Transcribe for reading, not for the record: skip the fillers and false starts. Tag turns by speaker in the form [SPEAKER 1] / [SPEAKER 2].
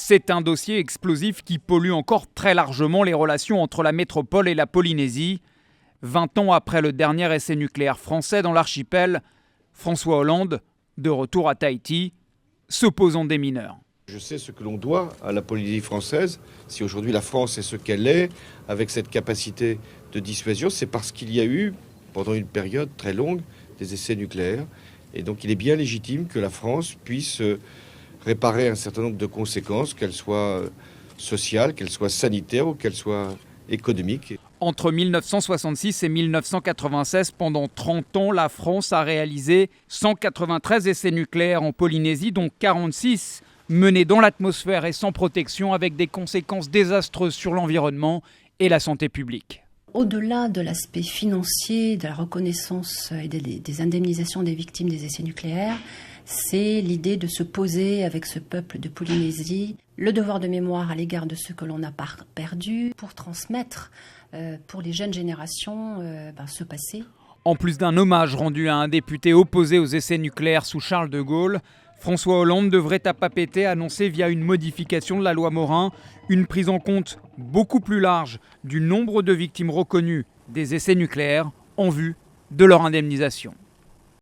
[SPEAKER 1] C'est un dossier explosif qui pollue encore très largement les relations entre la métropole et la Polynésie. 20 ans après le dernier essai nucléaire français dans l'archipel, François Hollande, de retour à Tahiti, s'opposant des mineurs.
[SPEAKER 2] Je sais ce que l'on doit à la Polynésie française. Si aujourd'hui la France est ce qu'elle est, avec cette capacité de dissuasion, c'est parce qu'il y a eu, pendant une période très longue, des essais nucléaires. Et donc il est bien légitime que la France puisse réparer un certain nombre de conséquences, qu'elles soient sociales, qu'elles soient sanitaires ou qu'elles soient économiques.
[SPEAKER 1] Entre 1966 et 1996, pendant 30 ans, la France a réalisé 193 essais nucléaires en Polynésie, dont 46 menés dans l'atmosphère et sans protection, avec des conséquences désastreuses sur l'environnement et la santé publique.
[SPEAKER 3] Au-delà de l'aspect financier, de la reconnaissance et des indemnisations des victimes des essais nucléaires, c'est l'idée de se poser avec ce peuple de Polynésie, le devoir de mémoire à l'égard de ceux que l'on a perdu, pour transmettre pour les jeunes générations ce passé.
[SPEAKER 1] En plus d'un hommage rendu à un député opposé aux essais nucléaires sous Charles de Gaulle, François Hollande devrait à Papeete annoncer via une modification de la loi Morin une prise en compte beaucoup plus large du nombre de victimes reconnues des essais nucléaires en vue de leur indemnisation.